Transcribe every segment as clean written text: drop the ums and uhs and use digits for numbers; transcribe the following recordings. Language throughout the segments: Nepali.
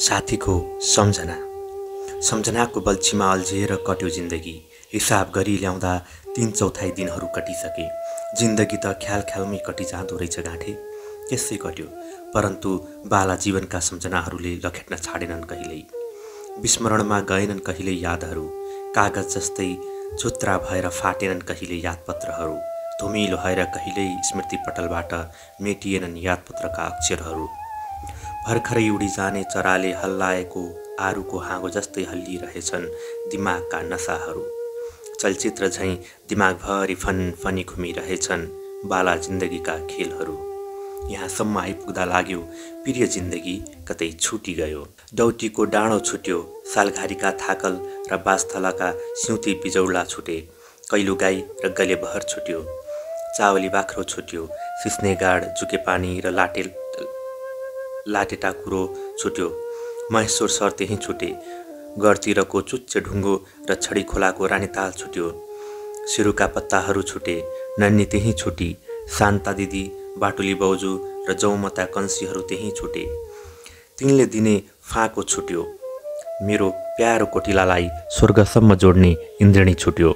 साथीको सम्झना। सम्झनाको बल्छीमा अल्झिएर कट्यो जिन्दगी। हिसाब गरी ल्याउँदा 3/4 दिनहरू कटिसके। जिन्दगी त ख्याल ख्यालमै कटि जाँदो रहेछ गाँठे। त्यसै कट्यो, परन्तु बाला जीवनका सम्झनाहरूले लखेट्न छाडेनन् कहिल्यै। विस्मरणमा गएनन् कहिल्यै यादहरू। कागज जस्तै झुत्रा भएर फाटेनन् कहिल्यै यादपत्रहरू। धुमिलो भएर कहिल्यै स्मृतिपटलबाट मेटिएनन् यादपत्रका अक्षरहरू। भर्खरै उडी जाने चराले हल्लाएको आरुको हाँगो जस्तै हल्लिरहेछन् दिमागका नसाहरू। चलचित्र झैँ दिमागभरि फनफनी घुमिरहेछन् बाला जिन्दगीका खेलहरू। यहाँसम्म आइपुग्दा लाग्यो प्रिय जिन्दगी कतै छुटी गयो। डौटीको डाँडो छुट्यो, सालघारीका थाकल र बास्थलाका सिउँती बिजौला छुटे। कैलो गाई र गलेबहर छुट्यो, चावली बाख्रो छुट्यो। सिस्ने गाड, जुके पानी र लाटेटाकुरो छुट्यो। महेश्वर सर त्यहीँ छुटे। गढतिरको चुच्चे ढुङ्गो र छडी खोलाको रानीताल छुट्यो। सिरुका पत्ताहरू छुटे, नन्नी त्यहीँ छुटी। शान्ता दिदी, बाटुली बाउजू र जौमता कंसीहरू त्यहीँ छुटे। तिनले दिने फाँको छुट्यो, मेरो प्यारो कोटिलालाई स्वर्गसम्म जोड्ने इन्द्रणी छुट्यो।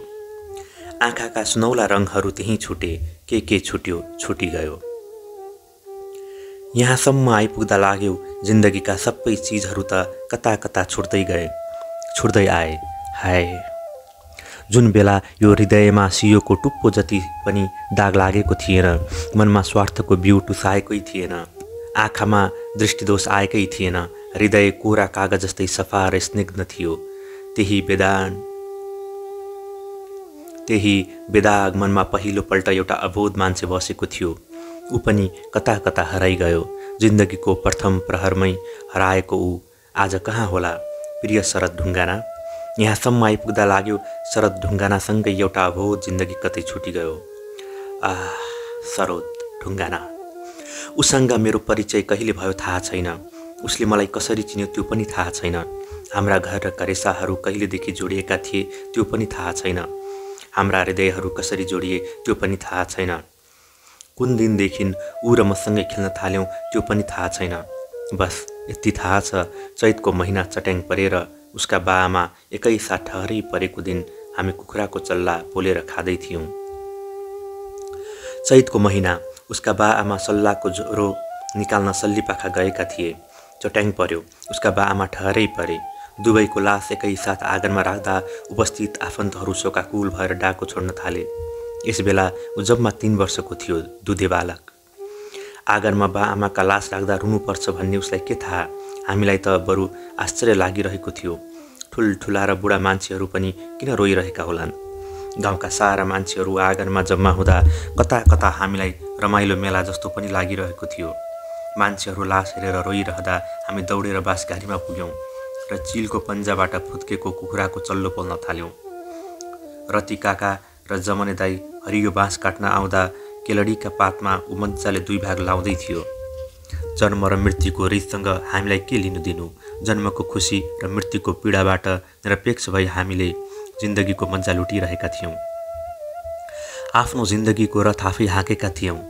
आँखाका सुनौला रङहरू त्यहीँ छुटे, के छुट्यो छुटी गयो। यहाँसम्म आइपुग्दा लाग्यो जिन्दगीका सबै चिजहरू त कता कता छुट्दै गए, छुट्दै आए। हाय, जुन बेला यो हृदयमा सियोको टुप्पो जति पनि दाग लागेको थिएन, मनमा स्वार्थको बिउ टुसाएकै थिएन, आँखामा दृष्टिदोष आएकै थिएन, हृदय कोरा कागज जस्तै सफा र स्निग्ध थियो। त्यही बेदाग मनमा पहिलोपल्ट एउटा अबोध मान्छे बसेको थियो। ऊ पनि कता कता हराइ गयो। जिन्दगीको प्रथम प्रहरमै हराएको ऊ आज कहाँ होला? प्रिय शरद ढुङ्गाना। यहाँसम्म आइपुग्दा लाग्यो शरद ढुङ्गानासँगै एउटा अबोध जिन्दगी कतै छुटी गयो। शरद ढुङ्गाना। उसँग मेरो परिचय कहिले भयो थाहा छैन। उसले मलाई कसरी चिन्यो त्यो पनि थाहा छैन। हाम्रा घर र करेसाहरू कहिलेदेखि जोडिएका थिए त्यो पनि थाहा छैन। हाम्रा हृदयहरू कसरी जोडिए त्यो पनि थाहा छैन। कुन दिनदेखि ऊ र मसँगै खेल्न थाल्यौँ त्यो पनि थाहा छैन। बस यति थाहा छ, चैतको महिना चट्याङ परेर उसका बाआमा एकैसाथ ठहरै परेको दिन हामी कुखुराको चल्ला पोलेर खाँदै थियौँ। चैतको महिना उसका बाआमा सल्लाको ज्वरो निकाल्न सल्लीपाखा गएका थिए। चट्याङ पर्यो, उसका बाआमा ठहरै परे। दुवैको लास एकैसाथ आँगनमा राख्दा उपस्थित आफन्तहरू शोकाकुल भएर डाको छोड्न थाले। यसबेला ऊ जम्मा 3 वर्षको थियो, दुधे बालक। आँगनमा बाआमाका लास राख्दा रुनुपर्छ भन्ने उसलाई के थाहा? हामीलाई त बरु आश्चर्य लागिरहेको थियो। ठुल्ठुला र बुढा मान्छेहरू पनि किन रोइरहेका होलान्? गाउँका सारा मान्छेहरू आँगनमा जम्मा हुँदा कता कता हामीलाई रमाइलो मेला जस्तो पनि लागिरहेको थियो। मान्छेहरू लास हेरेर रोइरहँदा हामी दौडेर बाँसघारीमा पुग्यौँ र चिलको पन्जाबाट फुत्केको कुखुराको चल्लो पोल्न थाल्यौँ। रति काका र जमने दाई हरियो बाँस काट्न आउँदा केलडीका पातमा ऊ मजाले 2 भाग लाउँदै थियो। जन्म र मृत्युको रिससँग हामीलाई के लिनु दिनु? जन्मको खुसी र मृत्युको पीडाबाट निरपेक्ष भई हामीले जिन्दगीको मजा लुटिरहेका थियौँ। आफ्नो जिन्दगीको रथ आफै हाँकेका थियौँ।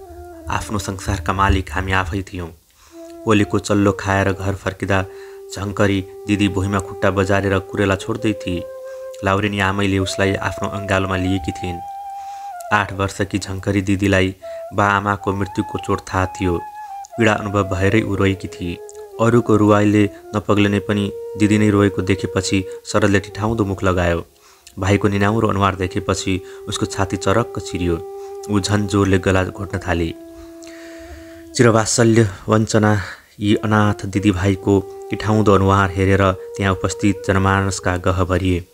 आफ्नो संसारका मालिक हामी आफै थियौँ। पोलेको चल्लो खाएर घर फर्किँदा झङ्करी दिदी भुइँमा खुट्टा बजारेर कुरेला छोड्दै थिए। लाउरेनी आमैले उसलाई आफ्नो अङ्गालोमा लिएकी थिइन्। 8 वर्षकी झङ्करी दिदीलाई बाआमाको मृत्युको चोट थाहा थियो। पीडा अनुभव भएरै ऊ रोएकी थिए। अरूको रुवाइले नपग्लिने पनि दिदी नै रोएको देखेपछि शरदले ठिठाउँदो मुख लगायो। भाइको निनाउरो अनुहार देखेपछि उसको छाती चरक्क चिरियो। ऊ झन् जोरले गला घोट्न थाले। चिरवात्सल्य वञ्चना यी अनाथ दिदीभाइको ठिठाउँदो अनुहार हेरेर त्यहाँ उपस्थित जनमानसका गह भरिए।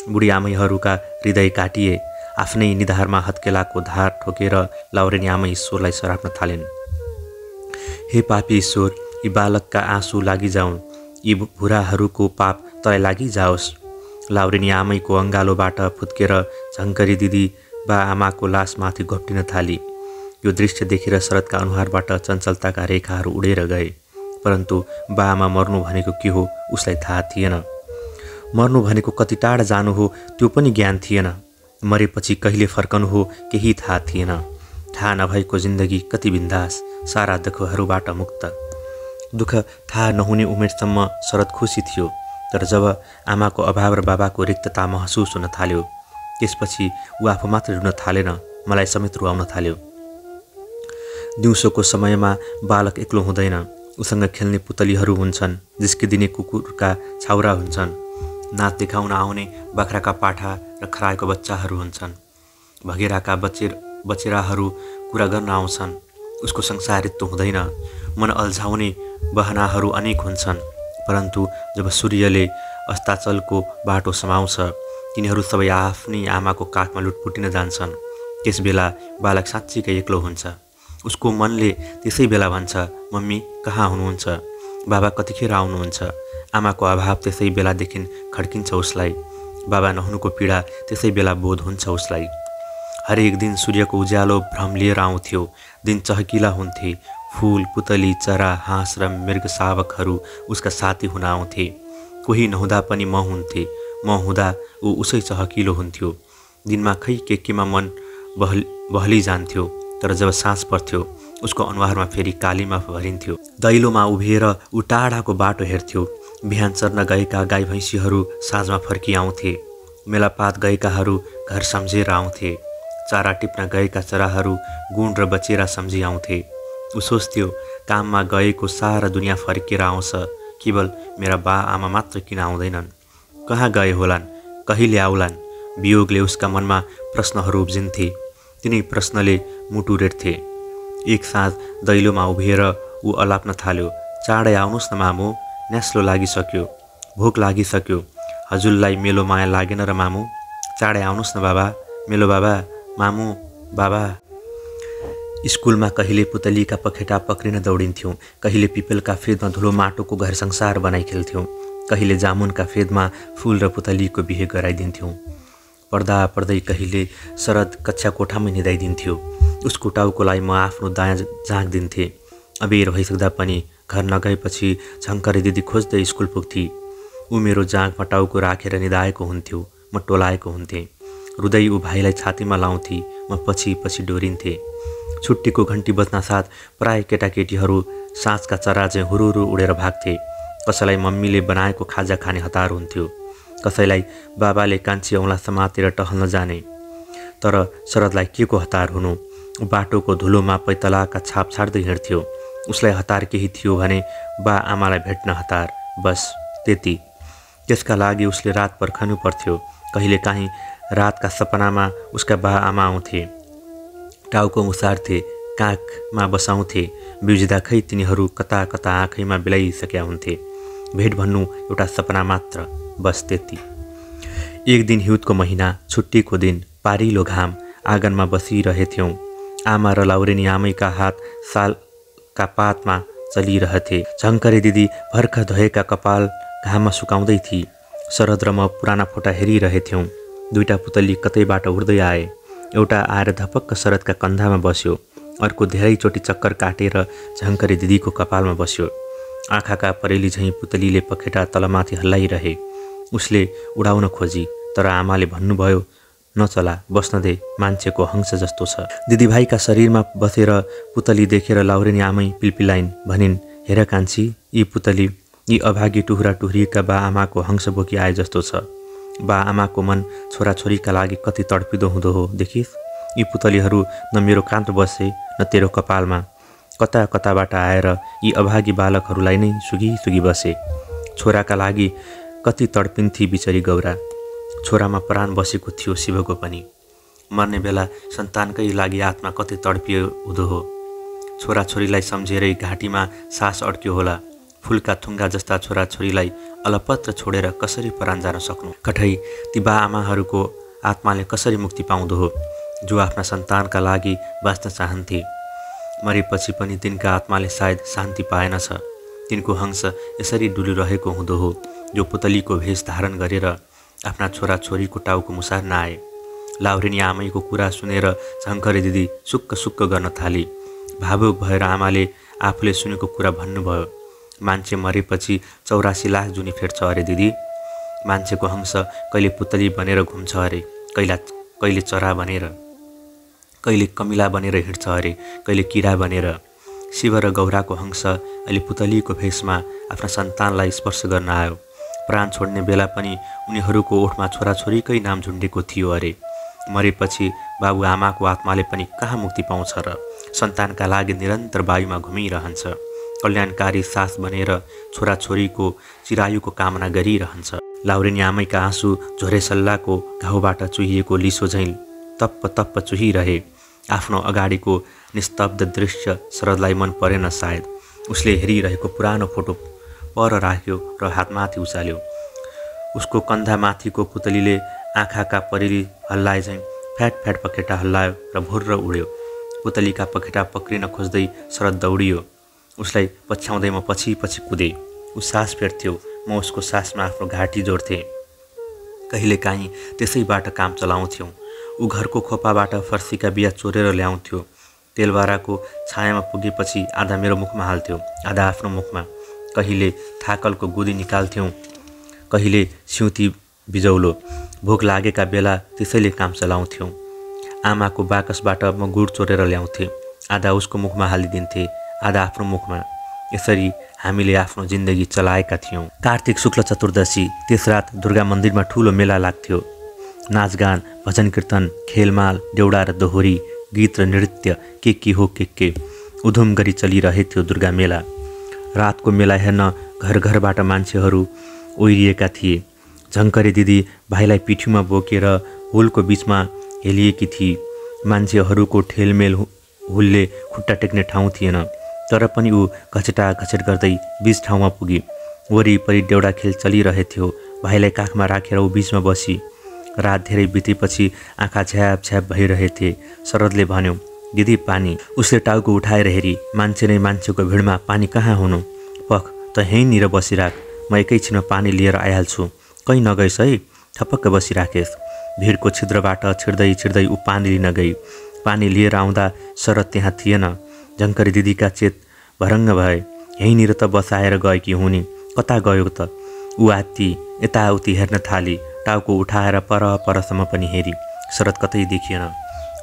बुढी आमैहरूका हृदय काटिए। आफ्नै निधारमा हत्केलाको धार ठोकेर लाउरेनी आमै ईश्वरलाई सराप्न थालिन्। हे पापी ईश्वर, यी बालकका आँसु लागिजाउन्, यी बुढाहरूको पाप तँलाई लागिजाओस्। लाउरेनी आमैको अङ्गालोबाट फुत्केर झङ्करी दिदी बाआमाको लासमाथि घोप्टिन थाली। यो दृश्य देखेर शरदका अनुहारबाट चञ्चलताका रेखाहरू उडेर गए। परन्तु बाआमा मर्नु भनेको के हो उसलाई थाहा थिएन। मर्नु भनेको कति टाढा जानु हो त्यो पनि ज्ञान थिएन। मरेपछि कहिले फर्कनु हो केही थाहा थिएन। थाहा नभएको जिन्दगी कति बिन्दास, सारा दुःखहरूबाट मुक्त। दुःख थाहा नहुने उमेरसम्म शरद खुसी थियो, तर जब आमाको अभाव र बाबाको रिक्तता महसुस हुन थाल्यो त्यसपछि ऊ आफू मात्र रुन थालेन, मलाई समेत रुवाउन थाल्यो। दिउँसोको समयमा बालक एक्लो हुँदैन, उसँग खेल्ने पुतलीहरू हुन्छन्, जिस्किदिने कुकुरका छाउरा हुन्छन्, नाच देखाउन आउने बाख्राका पाठा र खरायोको बच्चाहरू हुन्छन्, भगेराका बचेराहरू कुरा गर्न आउँछन्। उसको संसारित्व हुँदैन, मन अल्झाउने बहनाहरू अनेक हुन्छन्, परन्तु जब सूर्यले अस्ताचलको बाटो समाउँछ तिनीहरू सबै आफ्नै आमाको काखमा लुटपुटिन जान्छन्। त्यस बेला बालक साँच्चीकै एक्लो हुन्छ। उसको मनले त्यसै बेला भन्छ, मम्मी कहाँ हुनुहुन्छ, बाबा कतिखेर आउनुहुन्छ। आमाको अभाव त्यसै बेलादेखि खड्किन्छ उसलाई, बाबा नहुनुको पीडा त्यसै बेला बोध हुन्छ उसलाई। हरेक दिन सूर्यको उज्यालो भ्रम लिएर आउँथ्यो, दिन चहकिला हुन्थे, फूल, पुतली, चरा, हाँस र मृग शावकहरू उसका साथी हुन आउँथे। कोही नहुँदा पनि म हुन्थे, म हुँदा ऊ उसै चहकिलो हुन्थ्यो। दिनमा खै केमा मन बहली जान्थ्यो, तर जब साँझ पर्थ्यो उसको अनुहारमा फेरि कालीमा भरिन्थ्यो। दैलोमा उभिएर ऊ टाढाको बाटो हेर्थ्यो। बिहान चर्न गएका गाई भैँसीहरू साँझमा फर्किआउँथे, मेलापात गएकाहरू घर सम्झेर आउँथे, चारा टिप्न गएका चराहरू गुण र बचेरा सम्झी आउँथे। ऊ सोच्थ्यो काममा गएको सारा दुनियाँ फर्केर आउँछ, केवल मेरा बा आमा मात्र किन आउँदैनन्, कहाँ गए होलान्, कहिले आउलान्। वियोगले उसका मनमा प्रश्नहरू उब्जिन्थे, तिनै प्रश्नले मुटु रेट्थे। एक साँझ दैलोमा उभिएर ऊ अलाप्न थाल्यो, चाँडै आउनुहोस् न मामु, न्यास्लो लागिसक्यो, भोक लागिसक्यो, हजुरलाई मेलो माया लागेन र मामु, चाँडै आउनुहोस् न बाबा, मेलो बाबा, मामु, बाबा। स्कुलमा कहिले पुतलीका पखेटा पक्रिन दौडिन्थ्यौँ, कहिले पिपलका फेदमा धुलो माटोको घर संसार बनाइ खेल्थ्यौँ, कहिले जामुनका फेदमा फूल र पुतलीको बिहे गराइदिन्थ्यौँ। पढ्दा पढ्दै कहिले शरद कक्षा कोठामै निदाइदिन्थ्यो। उसको टाउकोलाई म आफ्नो दायाँ झाँक दिन्थेँ। अबेर भइसक्दा पनि घर नगएपछि झङ्करे दिदी खोज्दै स्कुल पुग्थे। ऊ मेरो जाँघमा टाउको राखेर निदाएको हुन्थ्यो, म टोलाएको हुन्थेँ। रुँदै ऊ भाइलाई छातीमा लाउँथे, म पछि पछि डोरिन्थेँ। छुट्टीको घन्टी बज्न साथ प्राय केटाकेटीहरू साँझका चरा चाहिँ हुरुरु उडेर भाग्थे। कसैलाई मम्मीले बनाएको खाजा खाने हतार हुन्थ्यो, कसैलाई बाबाले कान्छी औँला समातेर टहल्न जाने। तर शरदलाई के को हतार हुनु, बाटोको धुलोमा पैतलाका छाप छाड्दै हिँड्थ्यो। उसलाई हतार केही थियो भने बा आमालाई भेट्न हतार, बस त्यति। त्यसका लागि उसले रात पर्खनु पर्थ्यो। कहिलेकाहीँ रातका सपनामा उसका बा आमा आउँथे, टाउको मुसार्थे, काखमा बसाउँथे। बिउजिँदा खै तिनीहरू कता कता आँखैमा बिलाइसकेका हुन्थे। भेट भन्नु एउटा सपना मात्र, बस त्यति। एक दिन हिउँदको महिना, छुट्टीको दिन, पारिलो घाम, आँगनमा बसिरहेथ्यौँ। आमा र लाउरेनी आमैका हात सालका पातमा चलिरहेथे। झङ्करे दिदी भर्खर धोएका कपाल घाममा सुकाउँदै थिए। शरद र म पुराना फोटा हेरिरहेथ्यौँ। दुईटा पुतली कतैबाट उड्दै आए। एउटा आएर धपक्क शरदका कन्धामा बस्यो, अर्को धेरैचोटि चक्कर काटेर झङ्करे दिदीको कपालमा बस्यो। आँखाका परेली झैँ पुतलीले पखेटा तलमाथि हल्लाइरहे। उसले उडाउन खोजी, तर आमाले भन्नुभयो, नचला, बस्न दे, मान्छेको हंस जस्तो छ। दिदीभाइका शरीरमा बसेर पुतली देखेर लाउरेनी आमै पिलपिलाइन्, भनिन्, हेर कान्छी, यी पुतली, यी अभागी टुहुरा टुहुरीका बा आमाको हंस बोकी आए जस्तो छ। बा आमाको मन छोराछोरीका लागि कति तडपिदो हुँदो हो देखिस्। यी पुतलीहरू न मेरो काँध बसे न तेरो कपालमा, कता कताबाट आएर यी अभागी बालकहरूलाई नै सुगी सुगी बसे। छोराका लागि कति तडपिन्थी बिचरी गौरा। छोरामा प्राण बसेको थियो शिवको पनि। मर्ने बेला सन्तानकै लागि आत्मा कति तडपियो हुँदो हो। छोराछोरीलाई सम्झेरै घाँटीमा सास अड्क्यो होला। फुलका थुङ्गा जस्ता छोराछोरीलाई अलपत्र छोडेर कसरी प्राण जान सक्नु। कठै ती बा आमाहरूको आत्माले कसरी मुक्ति पाउँदो हो, जो आफ्ना सन्तानका लागि बाँच्न चाहन्थे। मरेपछि पनि तिनका आत्माले सायद शान्ति पाएनछ। तिनको हंस यसरी डुलिरहेको हुँदो हो, जो पुतलीको भेष धारण गरेर आफ्ना छोराछोरीको टाउको मुसार्न आए। लाउरेनी आमैको कुरा सुनेर झङ्करे दिदी सुक्क सुक्क गर्न थाली। भावुक भएर आमाले आफूले सुनेको कुरा भन्नुभयो, मान्छे मरेपछि 84 लाख जुनी फेर्छ अरे दिदी। मान्छेको हंस कहिले पुतली बनेर घुम्छ अरे, कहिले चरा बनेर, कहिले कमिला बनेर हिँड्छ अरे, कहिले किरा बनेर। शिव र गौराको हंस अहिले पुतलीको भेषमा आफ्ना सन्तानलाई स्पर्श गर्न आयो। प्राण छोड्ने बेला पनि उनीहरूको ओठमा छोराछोरीकै नाम झुन्डेको थियो अरे। मरेपछि बाबुआमाको आत्माले पनि कहाँ मुक्ति पाउँछ र सन्तानका लागि निरन्तर वायुमा घुमिरहन्छ। कल्याणकारी सास बनेर छोराछोरीको चिरायुको कामना गरिरहन्छ। लाउरेनी आमैका आँसु झोरे सल्लाको घाउबाट चुहिएको लिसो झैँ तप्प तप्प चुहिरहे। आफ्नो अगाडिको निस्तब्ध दृश्य शरदलाई मन परेन सायद। उसले हेरिरहेको पुरानो फोटो पर राख्यो र हातमाथि उचाल्यो। उसको कन्धामाथिको पुतलीले आँखाका परिली हल्लाए झैँ फ्याट फ्याट पखेटा हल्लायो र भुर्र उड्यो। पुतलीका पखेटा पक्रिन खोज्दै शरद दौडियो। उसलाई पछ्याउँदै म पछि पछि कुदेँ। ऊ सास फेर्थ्यो, म उसको सासमा आफ्नो घाँटी जोड्थेँ। कहिलेकाहीँ त्यसैबाट काम चलाउँथ्यौँ। ऊ घरको खोपाबाट फर्सीका बिहा चोरेर ल्याउँथ्यो। तेलबाराको छायामा पुगेपछि आधा मेरो मुखमा हाल्थ्यो, आधा आफ्नो मुखमा। कहिले थाकलको गुदी निकाल्थ्यौँ, कहिले सिउँती बिजौलो। भोक लागेका बेला त्यसैले काम चलाउँथ्यौँ। आमाको बाकसबाट म गुड चोरेर ल्याउँथेँ, आधा उसको मुखमा हालिदिन्थेँ, आधा आफ्नो मुखमा। यसरी हामीले आफ्नो जिन्दगी चलाएका थियौँ। कार्तिक शुक्ल चतुर्दशी त्यस रात दुर्गा मन्दिरमा ठुलो मेला लाग्थ्यो। नाचगान, भजन कीर्तन, खेलमाल, देउडा र दोहोरी, गीत र नृत्य के हो के उधुम गरी चलिरहेथ्यो दुर्गा मेला। रातको मेला हेर्न घर घरबाट मान्छेहरू ओइरिएका थिए। झङ्करे दिदी भाइलाई पिठीमा बोकेर हुलको बिचमा हेलिएकी थिए। मान्छेहरूको ठेलमेल हुलले खुट्टा टेक्ने ठाउँ थिएन, तर पनि ऊ घचेटा घचेट गर्दै बीच ठाउँमा पुगी। वरिपरि देउडा खेल चलिरहेथ्यो। भाइलाई काखमा राखेर ऊ बिचमा बसी। रात धेरै बितेपछि आँखा झ्याप झ्याप भइरहेथे। शरदले भन्यो, दिदी पानी। उसले टाउको उठाएर हेरी। मान्छे नै मान्छेको भिडमा पानी कहाँ हुनु? पख त यहीँनिर बसिराख, म एकैछिनमा पानी लिएर आइहाल्छु। कहीँ नगइस् है, थपक्क बसिराखेस्। भिडको छिद्रबाट छिर्दै छिर्दै ऊ पानी लिन गई। पानी लिएर आउँदा शरद त्यहाँ थिएन। झङ्करी दिदीका चेत भरङ्ग भए। यहीँनिर त बसाएर गएकी हुनी, कता गयो त? ऊ आत्ती यताउति हेर्न थाली। टाउको उठाएर पर परसम्म पनि हेरी। शरद कतै देखिएन।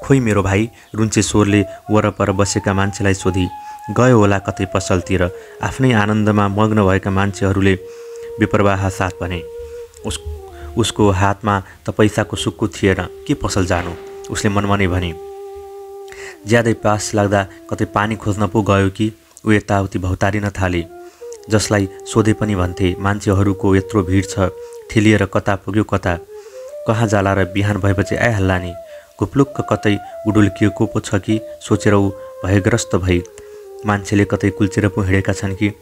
खोइ मेरो भाइ, रुन्चे स्वरले वरपर बसेका मान्छेलाई सोधी। गयो होला कतै पसलतिर। आफ्नै आनन्दमा मग्न भएका मान्छेहरूले बेपरवाह साथ भने। उसको हातमा त पैसाको सुक्कु थिएन, के पसल जानु? उसले मनमा नै भने। ज्यादै पास लाग्दा कतै पानी खोज्न पो गयो कि? ऊ यताउति भौतारिन थाले। जसलाई सोधे पनि भन्थे, मान्छेहरूको यत्रो भिड छ, ठेलिएर कता पुग्यो कता? कहाँ जाला र बिहान भएपछि आइहाल्ला नि? घुप्लुक्क कतै गुडुल्किएको पो छ कि सोचेर ऊ भयग्रस्त भई। मान्छेले कतै कुल्चेर पो हिँडेका छन् कि?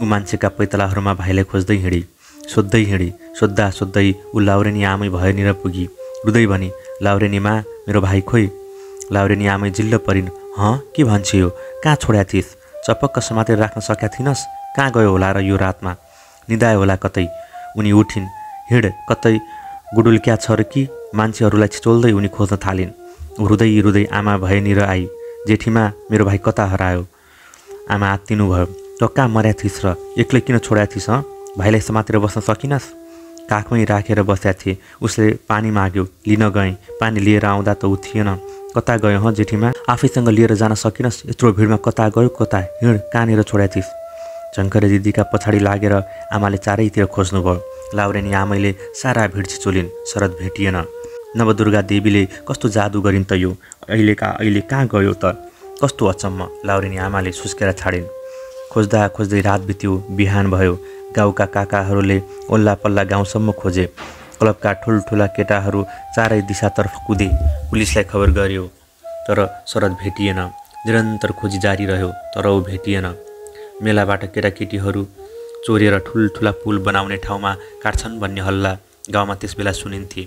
ऊ मान्छेका पैतलाहरूमा भाइलाई खोज्दै हिँडी। सोध्दै हिँडी। सोद्धा सोध्दै ऊ लाउरेनी आमै भएनिर पुगी। रुँदै भनी, लाउरेनी मा, मेरो भाइ खोइ? लाउरेनी आमै जिल्ल परिन्। हँ, के भन्छ यो? कहाँ छोड्या थिइस्? चपक्क समातेर राख्न सक्या थिइनस्? कहाँ गयो होला र यो रातमा? निदायो होला कतै? उनी उठिन्। हिँड, कतै गुडुल्क्या छ र कि? मान्छेहरूलाई छिचोल्दै उनी खोज्न थालिन्। रुँदै रुँदै आमा भएनिर आई। जेठीमा, मेरो भाइ कता हरायो? आमा आत्तिनु भयो। त कहाँ मर्या थिइस् र? एक्लै किन छोड्या थिइस्? भाइलाई समातेर बस्न सकिनस्? काखमै राखेर बस्या थिए। उसले पानी माग्यो, लिन गएँ। पानी लिएर आउँदा त ऊ थिएन। कता गयो जेठीमा? आफैसँग लिएर जान सकिनस्? यत्रो भिडमा कता गयो कता? हिँड, कहाँनिर छोड्या थिइस्? झङ्करे दिदीका पछाडि लागेर आमाले चारैतिर खोज्नुभयो। लाउरेनी आमैले सारा भिड छिचोलिन्। शरद भेटिएन। नवदुर्गा देवीले कस्तो जादु गरिन् त यो? अहिले कहाँ गयो त? कस्तो अचम्म! लाउरेनी आमाले सुस्केर छाडिन्। खोज्दा खोज्दै रात बित्यो। बिहान भयो। गाउँका काकाहरूले ओल्ला पल्ला गाउँसम्म खोजे। क्लबका ठुल्ठुला केटाहरू चारै दिशातर्फ कुदे। पुलिसलाई खबर गर्यो, तर शरद भेटिएन। निरन्तर खोजी जारी रह्यो, तर ऊ भेटिएन। मेलाबाट केटाकेटीहरू चोरेर ठुल्ठुला पुल बनाउने ठाउँमा काट्छन् भन्ने हल्ला गाउँमा त्यसबेला सुनिन्थे।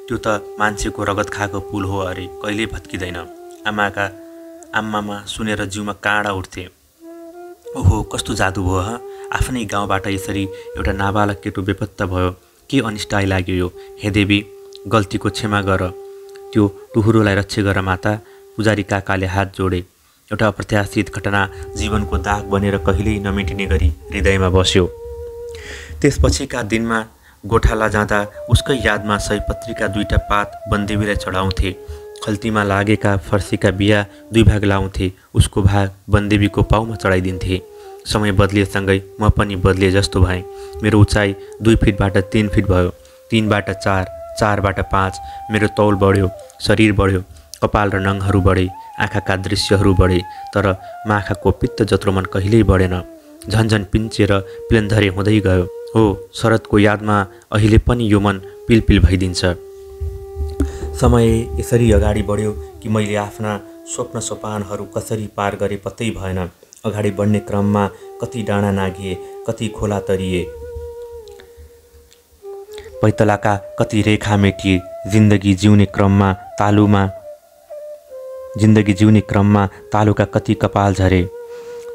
त्यो त मान्छेको रगत खाएको पुल हो अरे, कहिल्यै भत्किँदैन। आमामा सुनेर जिउमा काँडा उठ्थे। ओहो, कस्तो जादु भयो ह! आफ्नै गाउँबाट यसरी एउटा नाबालक केटो बेपत्ता भयो। के अनिष्ट आइलाग्यो यो? हे देवी, गल्तीको क्षमा गर। त्यो टुहुरोलाई रक्षा गर माता। पुजारी काकाले हात जोडे। एउटा अप्रत्याशित घटना जीवनको दाग बनेर कहिल्यै नमेटिने गरी हृदयमा बस्यो। त्यसपछिका दिनमा गोठाला जाँदा उसकै यादमा सयपत्रीका 2टा पात वनदेवीलाई चढाउँथे। खल्तीमा लागेका फर्सीका बिहा 2 भाग लाउँथे। उसको भाग बनदेवीको पाउमा चढाइदिन्थे। समय बदलिएसँगै म पनि बदलिए जस्तो भएँ। मेरो उचाइ 2 फिटबाट 3 फिट भयो, 3 बाट 4, 4 बाट 5। मेरो तौल बढ्यो, शरीर बढ्यो, कपाल र नङहरू बढे, आँखाका दृश्यहरू बढे, तर माखाको पित्त जत्रो मन कहिल्यै बढेन। झन्झन पिन्चेर प्लेनधरे हुँदै गयो। हो, शरदको यादमा अहिले पनि यो मन पिलपिल भइदिन्छ। समय यसरी अगाडि बढ्यो कि मैले आफ्ना स्वप्न सोपानहरू कसरी पार गरे पत्तै भएन। अगाडि बढ्ने क्रममा कति डाँडा नाघिए, कति खोला तरिए, पैतलाका कति रेखा मेटिए। जिन्दगी जिउने क्रममा तालुका कति कपाल झरे,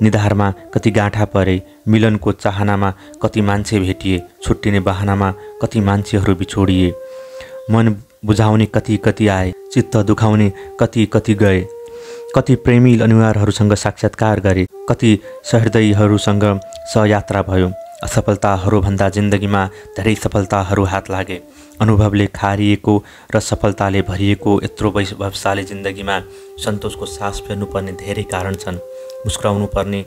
निधारमा कति गाँठा परे, मिलनको चाहनामा कति मान्छे भेटिए, छुट्टिने बहानामा कति मान्छेहरू बिछोडिए। मन बुझाउने कति कति आए, चित्त दुखाउने कति कति गए। कति प्रेमी अनुहारहरूसँग साक्षात्कार गरे, कति सहृदयहरूसँग सहयात्रा भयो। असफलताहरूभन्दा जिन्दगीमा धेरै सफलताहरू हात लागे। अनुभवले खारिएको र सफलताले भरिएको यत्रो वैभवशाली जिन्दगीमा सन्तोषको सास फेर्नुपर्ने धेरै कारण छन्। मुस्कुराउनु पर्ने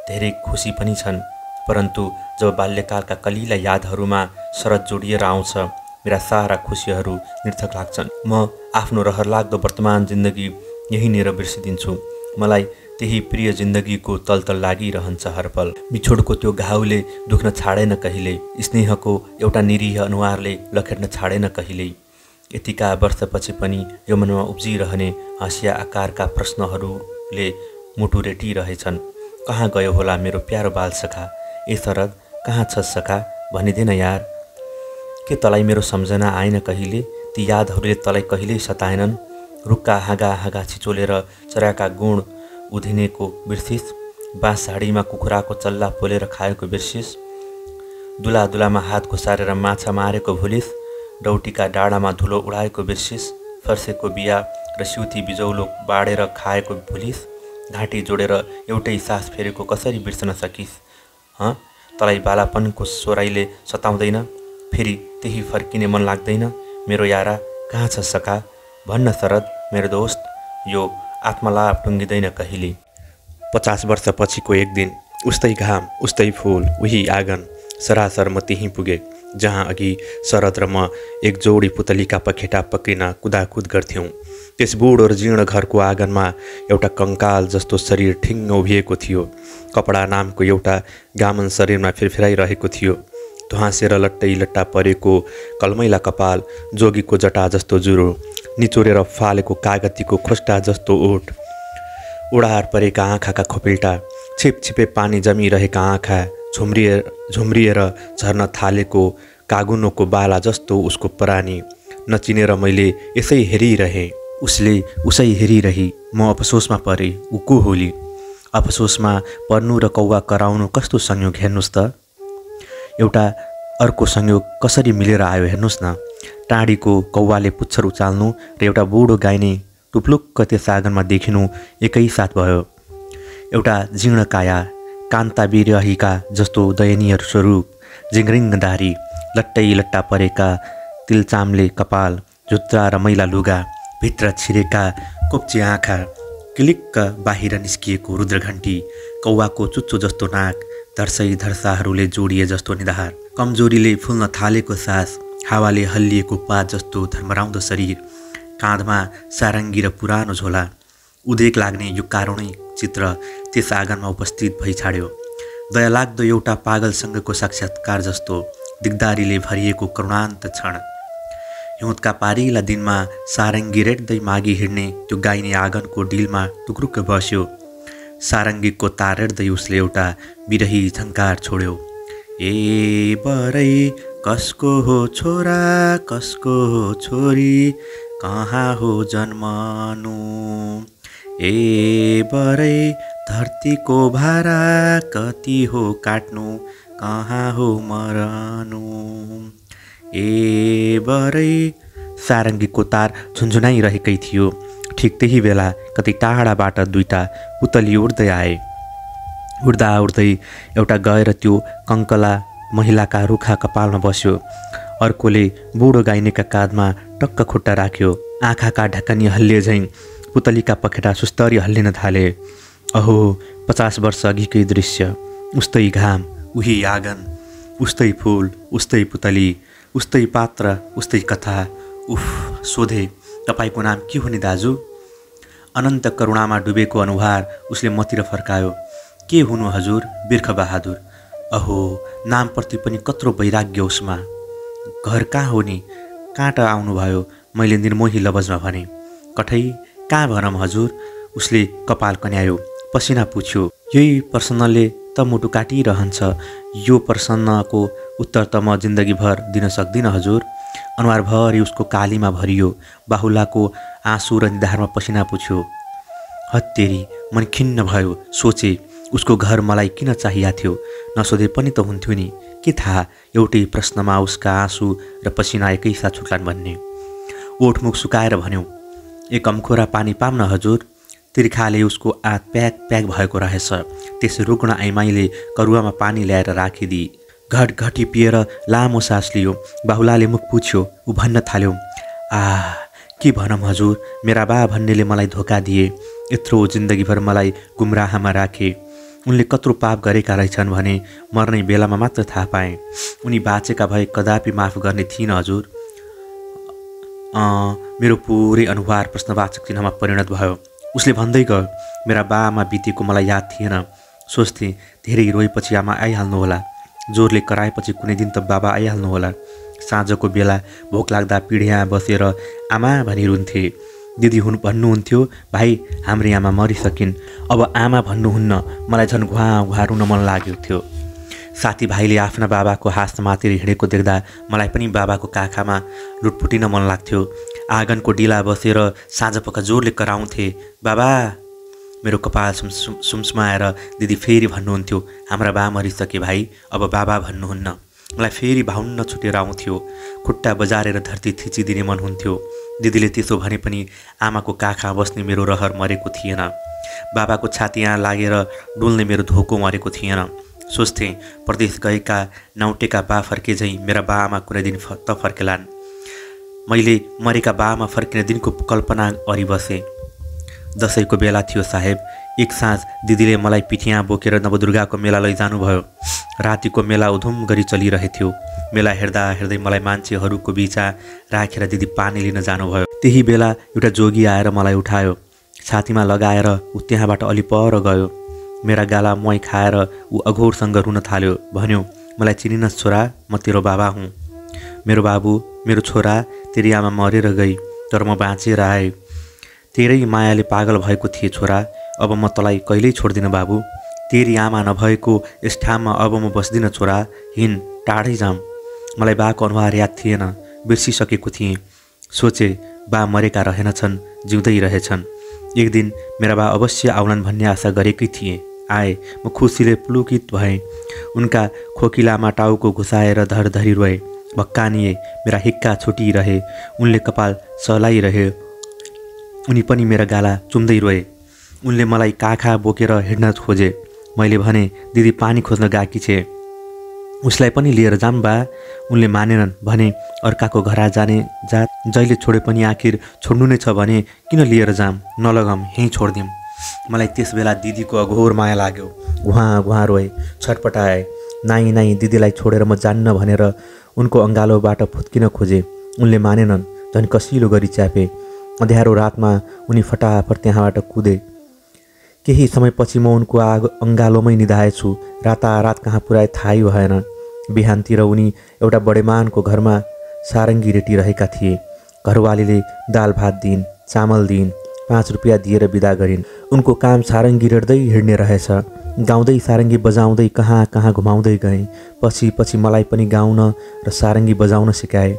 धेरै खुसी पनि छन्। परन्तु जब बाल्यकालका कलिला यादहरूमा शरद जोडिएर आउँछ, मेरा सारा खुसीहरू निर्थक लाग्छन्। म आफ्नो रहरलाग्दो वर्तमान जिन्दगी यहीँनिर बिर्सिदिन्छु। मलाई त्यही प्रिय जिन्दगीको तलतल लागिरहन्छ हरपल। बिछोडको त्यो घाउले दुख्न छाडेन कहिल्यै, स्नेहको एउटा निरीह अनुहारले लखेट्न छाडेन कहिल्यै। यतिका वर्षपछि पनि यो मनमा उब्जिरहने हाँसिया आकारका प्रश्नहरूले मुटु रेटिरहेछन्। कहाँ गयो होला मेरो प्यारो बालसखा? ए शरद, कहाँ छस् सखा? भनिदेन यार। के तँलाई मेरो सम्झना आएन कहिले? ती यादहरूले तँलाई कहिल्यै सताएनन्? रुखका हाँगा छिचोलेर चराका गुण उधिनेको बिर्सिस? बाँस झाडीमा कुखुराको चल्ला पोलेर खाएको बिर्सिस? दुलामा हात घुसारेर माछा मारेको भुलिस? डौटीका डाँडामा धुलो उडाएको बिर्सिस? फर्सेको बिहा र सिउती बिजौलो बाडेर खाएको भुलिस? घाँटी जोडेर एउटै सास फेरेको कसरी बिर्सन सकिस्? तँलाई बालापनको सोराइले सताउँदैन? फेरि त्यही फर्किने मन लाग्दैन? मेरो यारा, कहाँ छ सखा? भन्न शरद, मेरो दोस्त, यो आत्मलाभ टुङ्गिँदैन कहिले। 50 वर्षपछिको एक दिन, उस्तै घाम, उस्तै फुल, उही आँगन। सरासर म त्यहीँ पुगे जहाँ अघि शरद र म एक जोडी पुतलीका पखेटा पक्रिन कुदाकुद गर्थ्यौँ। त्यस बुढो र जीर्ण घरको आँगनमा एउटा कङ्काल जस्तो शरीर ठिङ्ग उभिएको थियो। कपडा नामको एउटा गामन शरीरमा फिरफिराइरहेको थियो। ध्वाँसेर लट्टै लट्टा परेको कलमैला कपाल, जोगीको जटा जस्तो जुरो, निचोरेर फालेको कागतीको खोस्टा जस्तो ओठ, उडार परेका आँखाका खोपिल्टा, छिपछिपे पानी जमिरहेका आँखा, झुम्रिएर झर्न थालेको कागुनोको बाला जस्तो उसको परानी। नचिनेर मैले यसै हेरिरहेँ, उसले उसै हेरिरही। म अफसोसमा परेँ। ऊ को होली? अफसोसमा पर्नु र कौवा कराउनु कस्तो संयोग हेर्नुहोस् त। एउटा अर्को संयोग कसरी मिलेर आयो हेर्नुहोस् न। टाढीको कौवाले पुच्छर उचाल्नु र एउटा बुढो गाइने टुप्लुक्क त्यस आँगनमा देखिनु एकैसाथ भयो। एउटा जीर्ण काया, कान्ता बिरहीका जस्तो दयनीय स्वरूप, जिङ्रिङ दारी, लट्टै लट्टा परेका तिलचाम्ले कपाल, जुत्रा र मैला लुगा, भित्र छिरेका कोप्चे आँखा, क्लिक्क बाहिर निस्किएको रुद्रघण्टी, कौवाको चुच्चो जस्तो नाक, धर्साहरूले जोडिए जस्तो निधार, कमजोरीले फुल्न थालेको सास, हावाले हल्लिएको पात जस्तो धर्मराउँदो शरीर, काँधमा सारङ्गी र पुरानो झोला। उदेक लाग्ने यो कारुणिक चित्र त्यस आँगनमा उपस्थित भइ छाड्यो। दयालाग्दो एउटा पागलसँगको साक्षात्कार जस्तो, दिगदारीले भरिएको करुणान्त क्षण। हिउँदका पारिला दिनमा सारङ्गी रेट्दै मागी हिँड्ने त्यो गाइने आँगनको डिलमा टुक्रुक्क बस्यो। सारङ्गीको तार रेट्दै उसले एउटा बिरही झङ्कार छोड्यो। ए बरै कसको हो छोरा, कसको हो छोरी, कहाँ हो जन्मनु? ए बरै धरतीको भारा कति हो काट्नु, कहाँ हो मरनु? ए बरै। सारङ्गीको तार झुन्झुनाइरहेकै थियो। ठिक त्यही बेला कति टाढाबाट 2टा पुतली उड्दै आए। उड्दा उड्दै एउटा गएर त्यो कङ्कला महिलाका रुखा कपालमा बस्यो। अर्कोले बुढो गाइनेका काँधमा टक्क खुट्टा राख्यो। आँखाका ढकनी हल्ले झैँ पुतलीका पखेटा सुस्तरी हल्लिन थाले। अहो 50 वर्ष अघिकै दृश्य, उस्तै घाम, उही आँगन, उस्तै फुल, उस्तै पुतली, उस्तै पात्र, उस्तै कथा। उफ, सोधे, तपाईको नाम के हो नि दाजु? अनन्त करुणामा डुबेको अनुहार उसले मतिर फर्कायो। के हुनु हजुर? बिर्ख बहादुर। अहो, नामप्रति पनि कत्रो वैराग्य उसमा। घर कहाँ हो नि? कहाँ आउनुभयो? मैले निर्मोही लवजमा भने। कठै कहाँ भनम हजुर? उसले कपाल कन्यायो, पसिना पुछ्यो। यही प्रश्नले त मुटु काटिरहन्छ। यो प्रश्नको उत्तर त म जिन्दगीभर दिन सक्दिनँ हजुर। अनुहारभरि उसको कालीमा भरियो। बाहुलाको आँसु र निधारमा पसिना पुछ्यो। हत्तेरी, मन खिन्न भयो। सोचे, उसको घर मलाई किन चाहिएको थियो? नसोधे पनि त हुन्थ्यो नि। के थाहा एउटै प्रश्नमा उसका आँसु र पसिना एकैसाथ छुट्लान् भन्ने। ओठमुख सुकाएर भन्यो, एक अम्खोरा पानी पाम न हजुर? तिर्खाले उसको आँत प्याक प्याक भएको रहेछ। त्यस रुग्ण आइमाईले करुवामा पानी ल्याएर राखिदिई घटघटी पिएर लामो सास लियो। बाहुलाले मुख पुछ्यो। ऊ भन्न थाल्यो, आह, के भनम हजुर, मेरा बा भन्नेले मलाई धोका दिए। यत्रो जिन्दगीभर मलाई गुमराहमा राखे। उनले कत्रो पाप गरेका रहेछन् भने मर्ने बेलामा मात्र थाहा पाएँ। उनी बाँचेका भए कदापि माफ गर्ने थिइन हजुर। मेरो पुरै अनुहार प्रश्नवाचक चिन्हमा परिणत भयो। उसले भन्दै गयो, मेरा बाआमा बितेको मलाई याद थिएन। सोच्थे, धेरै रोएपछि आमा आइहाल्नुहोला, जोरले कराएपछि कुनै दिन त बाबा आइहाल्नुहोला। साँझको बेला भोक लाग्दा पिँढिया बसेर आमा भनी रुन्थे। दिदी भन्नुहुन्थ्यो, भाइ हाम्री आमा मरिसकिन्, अब आमा भन्नुहुन्न। मलाई झन् घुवा रुन मन लाग्यो थियो। साथीभाइले आफ्ना बाबाको हाँसमातिर हिँडेको देख्दा मलाई पनि बाबाको काखमा लुटपुटिन मन लाग्थ्यो। आँगनको डिला बसेर साँझपख जोरले कराउँथे, बाबा। मेरो कपाल सुमसुमाएर दिदी फेरि भन्नुहुन्थ्यो, हाम्रा बा मरिसके भाइ, अब बाबा भन्नुहुन्न। मलाई फेरि भाउन्न छुटेर आउँथ्यो। खुट्टा बजारेर धरती थिचिदिने मन हुन्थ्यो। दिदीले त्यसो भने पनि आमाको काखमा बस्ने मेरो रहर मरेको थिएन। बाबाको छाती यहाँ लागेर डुल्ने मेरो धोको मरेको थिएन। सोच्थे, प्रदेश गएका नाउटेका बा फर्के झैँ मेरा बा आमा कुनै दिन त फर्केलान्। मैले मरेका बा आमा फर्किने दिनको कल्पना गरिबसेँ। दसैँको बेला थियो साहेब। एक साँझ दिदीले मलाई पिठिया बोकेर नवदुर्गाको मेला लैजानुभयो। रातिको मेला उधुम गरी चलिरहेथ्यो। मेला हेर्दा हेर्दै मलाई मान्छेहरूको बिचा राखेर दिदी पानी लिन जानुभयो। त्यही बेला एउटा जोगी आएर मलाई उठायो। छातीमा लगाएर ऊ त्यहाँबाट अलि पर गयो। मेरा गाला मुहाई खाएर ऊ अघोरसँग रुन थाल्यो। भन्यो, मलाई चिनिनस् छोरा, म तेरो बाबा हुँ। मेरो बाबु, मेरो छोरा, तेरी आमा मरेर गई, तर म बाँचेर आएँ। तेरै मायाले पागल भएको थिए छोरा, अब म तँलाई कहिल्यै छोड्दिनँ बाबु। तेरी आमा नभएको यस ठाउँमा अब म बस्दिनँ छोरा, हिँड, टाढै जाऊँ। मलाई बाको अनुहार याद थिएन, बिर्सिसकेको थिएँ। सोचे, बा मरेका रहेनछन्, जिउँदै रहेछन्। एक दिन मेरा बा अवश्य आउलान् भन्ने आशा गरेकै थिएँ। आए, म खुसीले पुलकित भएँ। उनका खोकिलामा टाउको घुसाएर धरधरी रोए। भक्कानिए, मेरा हिक्का छुटिरहे। उनले कपाल सहलाइरहे। उनी पनि मेरा गाला चुम्दै रोए। उनले मलाई काखा बोकेर हिँड्न खोजे। मैले भने, दिदी पानी खोज्न गएकी छे, उसलाई पनि लिएर जाऊँ बा? उनले मानेनन्। भने, अर्काको घर जाने जात जहिले छोडे पनि आखिर छोड्नु नै छ भने किन लिएर जाऊँ? नलगाऊँ, यहीँ छोडिदिउँ। मलाई त्यस बेला दिदीको अघोर माया लाग्यो। घुवा रोए, छटपटाए। नाइ नाइ दिदीलाई छोडेर म जान्न भनेर उनको अँगालोबाट फुत्किन खोजे। उनले मानेनन्। झन् कसिलो गरी च्यापे। अँध्यारो रातमा उनी फटाफट त्यहाँबाट कुदे। केही समयपछि म उनको अँगालोमै निधाएछु। रातारात कहाँ पुऱ्याए थाहै भएन। बिहानतिर उनी एउटा बडेमानको घरमा सारङ्गी रेटिरहेका थिए। घरवालीले दाल भात दिइन्, चामल दिइन्, 5 रुपियाँ दिएर बिदा गरिन्। उनको काम सारङ्गी रेट्दै हिँड्ने रहेछ। गाउँदै सारङ्गी बजाउँदै कहाँ कहाँ घुमाउँदै गएँ। पछि मलाई पनि गाउन र सारङ्गी बजाउन सिकाए।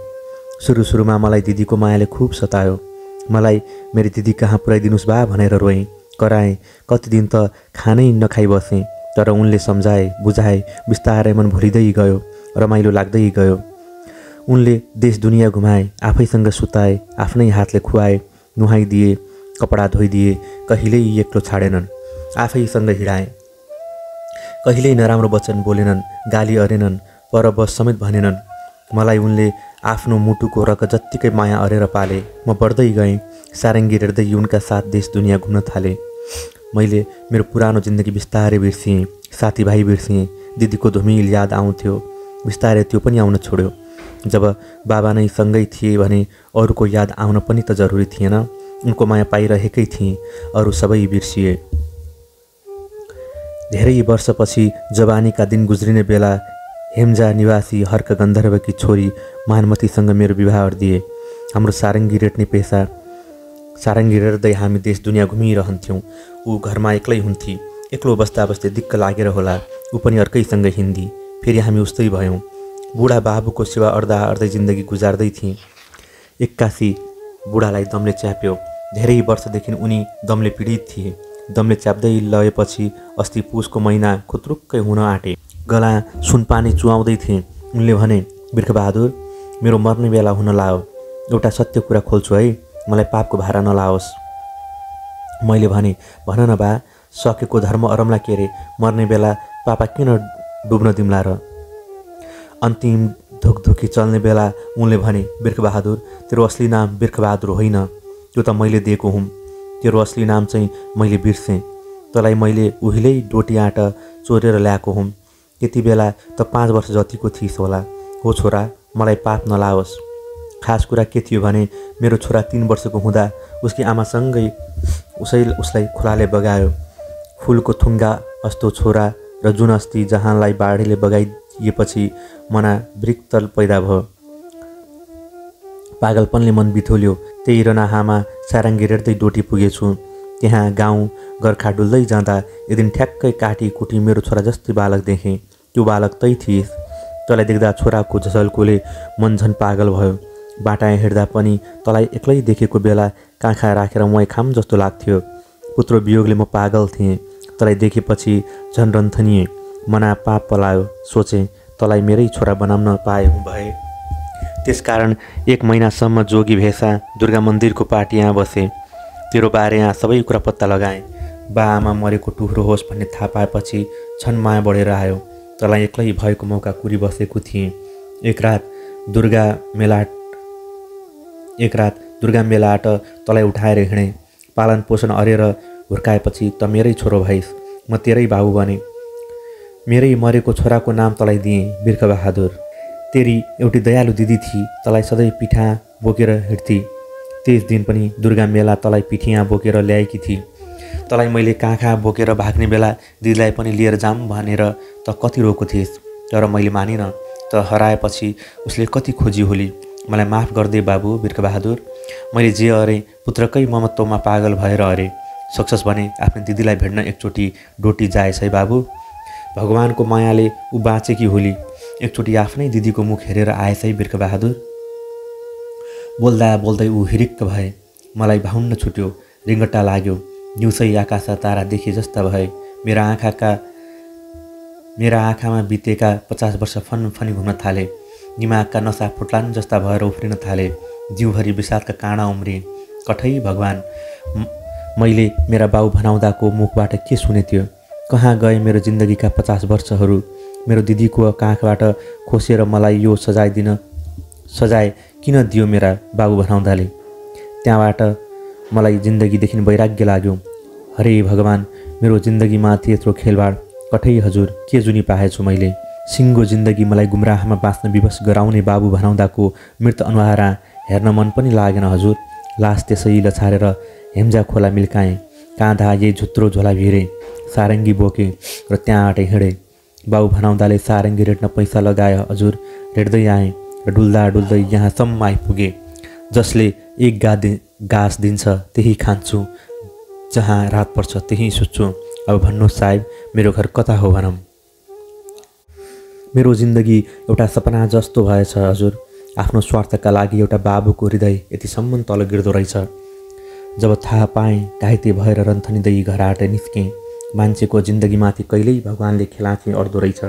सुरुमा मलाई दिदीको मायाले खुब सतायो। मलाई मेरी दिदी कहाँ पुऱ्याइदिनुस् बा भनेर रोएँ, कराएँ। कति दिन त खानै नखाइ बसेँ। तर उनले सम्झाए, बुझाए। बिस्तारै मन भुलिँदै गयो, रमाइलो लाग्दै गयो। उनले देश दुनियाँ घुमाए, आफैसँग सुताए, आफ्नै हातले खुवाए, नुहाइदिए, कपडा धोइदिए। कहिल्यै एक्लो छाडेनन्, आफैसँग हिँडाए। कहिल्यै नराम्रो वचन बोलेनन्, गाली अरेनन्, पर बस समेत भनेनन्। मलाई उनले आफ्नो मुटुको रगत जत्तिकै माया अरेर पाले। म बढ्दै गएँ, सारङ्गी रेड्दै उनका साथ देश दुनियाँ घुम्न थालेँ। मैले मेरो पुरानो जिन्दगी बिस्तारै बिर्सिएँ, साथीभाइ बिर्सिएँ, दिदीको धुमिल याद आउँथ्यो, बिस्तारै त्यो पनि आउन छोड्यो। जब बाबा नै सँगै थिए भने अरूको याद आउन पनि त जरुरी थिएन। उनको माया पाइरहेकै थिएँ, अरू सबै बिर्सिए। धेरै वर्षपछि जवानीका दिन गुज्रिने बेला हेम्जा निवासी हर्क गन्धर्वकी छोरी मानमतीसँग मेरो विवाह गरिदिए। हाम्रो सारङ्गी रेट्ने पेसा, सारङ्गी रेट्दै हामी देश दुनियाँ घुमिरहन्थ्यौँ। ऊ घरमा एक्लै हुन्थी, एक्लो बस्दा बस्दै दिक्क लागेर होला ऊ पनि अर्कैसँग हिँड्दी। फेरि हामी उस्तै भयौँ। बुढा बाबुको सेवा अर्दा अर्दै जिन्दगी गुजार्दै थिएँ। एक्कासी बुढालाई दमले च्याप्यो। धेरै वर्षदेखि उनी दमले पीडित थिए। दमले च्याप्दै लगेपछि अस्ति पुसको महिना खुत्रुक्कै हुन आँटे। गला सुनपानी चुहाउँदै थिएँ। उनले भने, बिर्खबहादुर, मेरो मर्ने बेला हुन लाओ। एउटा सत्य कुरा खोल्छु है, मलाई पापको भारा नलाओस्। मैले भने, भन न बा, सकेको धर्म अरमला के रे, मर्ने बेला पापा किन डुब्न दिम्ला र? अन्तिम धुकधुकी चल्ने बेला उनले भने, बिर्खबहादुर, तेरो असली नाम बिर्खबहादुर होइन, त्यो त मैले दिएको हुँ। तेरो असली नाम चाहिँ मैले बिर्सेँ। तँलाई मैले उहिल्यै डोटी आँटा चोरेर ल्याएको हुँ। त्यति बेला त 5 वर्ष जतिको थिइस् होला। हो छोरा, मलाई पाप नलाओस्। खास कुरा के थियो भने मेरो छोरा 3 वर्षको हुँदा उसकी आमासँगै उसलाई खोलाले बगायो। फुलको थुङ्गा जस्तो छोरा र जुन अस्ति जहानलाई बाढीले बगाइदिएपछि मना वृक्तल पैदा भयो। पागलपनले मन बिथोल्यो। त्यही रनाहामा सारङ्गी रेट्दै डोटी पुगेछु। त्यहाँ गाउँ गर्खा डुल्दै जाँदा एकदिन ठ्याक्कै काटी कुटी मेरो छोरा जस्तै बालक देखेँ। त्यो बालक तै थिइस्। तँलाई देख्दा छोराको झलकोले मन झन् पागल भयो। बाटा हिँड्दा पनि तँलाई एक्लै देखेको बेला काँखा राखेर मुहाई खाम जस्तो लाग्थ्यो। पुत्र वियोगले म पागल थिएँ। तँलाई देखेपछि झन् रन्थनिएँ। मना पाप पलायो। सोचेँ तँलाई मेरै छोरा बनाउन पाए भए। त्यसकारण 1 महिनासम्म जोगी भेषा दुर्गा मन्दिरको पाटी यहाँ बसेँ। तेरो बारे यहाँ सबै कुरा पत्ता लगाएँ। बा आमा मरेको टुक्रो होस् भन्ने थाहा पाएपछि झन् माया बढेर आयो। तँलाई एक्लै भएको मौका कुरी बसेको थिएँ। एक रात दुर्गा मेलाट तँलाई उठाएर हिँडेँ। पालन पोषण अरेर हुर्काएपछि त मेरै छोरो भइस्। म तेरै बाबु बने। मेरै मरेको छोराको नाम तँलाई दिएँ, बिर्खबहादुर। तेरी एउटी दयालु दिदी थिई, तँलाई सधैँ पिठा बोकेर हिँड्थी। त्यस दिन पनि दुर्गा मेला तँलाई पिठिया बोकेर ल्याएकी थिई। तँलाई मैले काँखा बोकेर भाग्ने बेला दिदीलाई पनि लिएर जाऊँ भनेर त कति रोको थिइस्, तर मैले मानिनँ। त हराएपछि उसले कति खोजी होली। मलाई माफ गरिदे बाबु बिर्खबहादुर। मैले जे अरे पुत्रकै ममत्वमा पागल भएर अरे। सक्छस् भने आफ्नो दिदीलाई भेट्न एकचोटि डोटी जाएछ है बाबु। भगवानको मायाले ऊ बाँचेकी होली। एकचोटि आफ्नै दिदीको मुख हेरेर आएछ है बिर्खबहादुर। बोल्दा बोल्दै ऊ हिरिक्क भए। मलाई भाउन्न छुट्यो, रिङ्गटा लाग्यो। दिउँसै आकाश तारा देखे जस्ता भए। मेरा आँखामा बितेका 50 वर्ष फनफनी घुम्न थाले। दिमागका नसा फुट्लान जस्ता भएर उफ्रिन थाले। जिउभरि विषादका काँडा उम्रिए। कठै भगवान, मैले मेरा बाउ भनाउँदाको मुखबाट के सुने थियो? कहाँ गए मेरो जिन्दगीका 50 वर्षहरू? मेरो दिदीको काखबाट खोसेर मलाई यो सजाय किन दियो मेरा बाबु भनाउँदाले? त्यहाँबाट मलाई जिन्दगीदेखि वैराग्य लाग्यो। हरे भगवान, मेरो जिन्दगीमाथि यत्रो खेलबाड। कठै हजुर, के जुनी पाएछु मैले? सिङ्गो जिन्दगी मलाई गुमराहमा बाँच्न विवश गराउने बाबु भनाउँदाको मृत अनुहारा हेर्न मन पनि लागेन हजुर। लास त्यसै लछारेर हेम्जा खोला मिल्काएँ। काँधा यही झुत्रो झोला भिरे, सारङ्गी बोके र त्यहाँबाट हिँडे। बाबु भनाउँदाले सारङ्गी रेट्न पैसा लगाए हजुर। रेट्दै आएँ र डुल्दा डुल्दै यहाँसम्म आइपुगे। जसले एक गाँस दिन्छ त्यही खान्छु, जहाँ रात पर्छ त्यही सुत्छु। अब भन्नुहोस् साहेब, मेरो घर कता हो भनौँ? मेरो जिन्दगी एउटा सपना जस्तो भएछ हजुर। आफ्नो स्वार्थका लागि एउटा बाबुको हृदय यतिसम्म तल गिर्दो रहेछ। जब थाहा पाएँ घाइते भएर रन्थनिँदै घरबाट निस्केँ। मान्छेको जिन्दगीमाथि कहिल्यै भगवानले खेलाँची अड्दो रहेछ,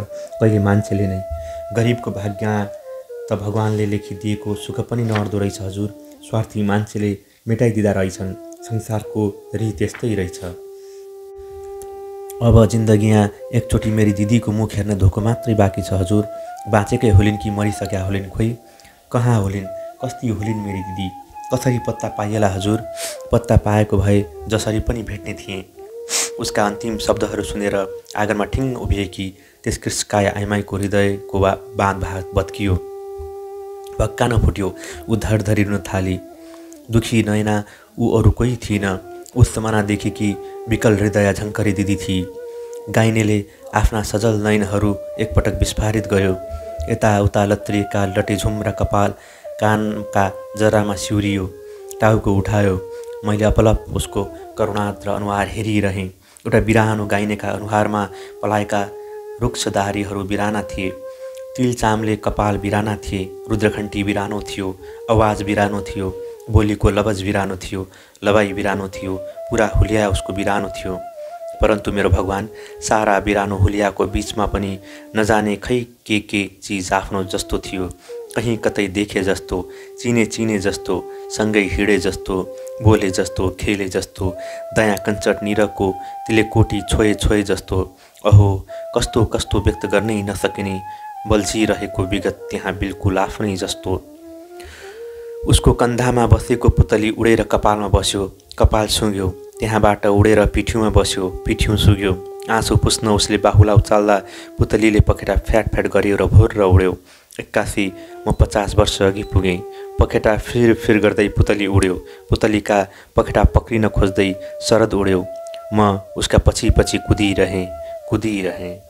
कहिले मान्छेले नै। गरिबको भाग्य त भगवानले लेखिदिएको सुख पनि नअड्दो रहेछ हजुर। स्वार्थी मान्छेले मेटाइदिँदा रहेछन्। संसारको रीत यस्तै रहेछ। अब जिन्दगीमा एकचोटि मेरी दिदीको मुख हेर्ने धोको मात्रै बाँकी छ हजुर। बाँचेकै होलिन् कि मरिसक्या होलिन्, खोइ कहाँ होलिन्, कस्ती होलिन् मेरी दिदी, कसरी पत्ता पाइएला हजुर, पत्ता पाएको भए जसरी पनि भेट्ने थिएँ। उसका अन्तिम शब्दहरू सुनेर आँगनमा ठिङ्ग उभिएकी त्यस कृष्काय आइमाईको हृदयको बाँध भत्कियो, भक्का नफुट्यो। ऊ धरधरी रुन थाली। दुखी नैना ऊ अरू कोही थिइन, उस समाना देखेकी विकल हृदय झङ्करी दिदी थिई। गाइनेले आफ्ना सजल नयनहरू एकपटक विस्फारित गर्यो। यताउता लत्रिएका लटेझुम र कपाल कानका जरामा सिउरियो, टाउको उठायो। मैले अपलप उसको करुणाद्र अनुहार हेरिरहेँ। एउटा बिरानो गाइनेका अनुहारमा पलाएका रुक्षदारीहरू बिराना थिए। तिल चामले कपाल बिराना थिए। रुद्रखण्डी बिरानो थियो, आवाज बिरानो थियो, बोलीको लवज बिरानो थियो, लवाई बिरानो थियो, पुरा हुलिया उसको बिरानो थियो। परन्तु मेरो भगवान, सारा बिरानो हुलियाको बीचमा पनि नजाने खै के चिज आफ्नो जस्तो थियो। कहीँ कतै देखे जस्तो, चिने जस्तो, सँगै हिँडे जस्तो, बोले जस्तो, खेले जस्तो, दया कञ्चट निरको तिले कोटी छोए जस्तो। अहो, कस्तो कस्तो व्यक्त गर्नै नसकिने बल्झिरहेको विगत त्यहाँ बिल्कुल आफ्नै जस्तो। उसको कन्धामा बसेको पुतली उडेर कपालमा बस्यो, कपाल सुँग्यो, त्यहाँबाट उडेर पिठ्यूमा बस्यो, पिठ्यू सुग्यो। आँसु पुस्न उसले बाहुला उचाल्दा पुतलीले पखेटा फ्याट गर्यो र भोर उड्यो। एक्कासी म 50 वर्ष अघि पुगेँ। पखेटा फिर गर्दै पुतली उड्यो। पुतलीका पखेटा पक्रिन खोज्दै शरद उड्यो। म उसका पछि कुदिरहेँ।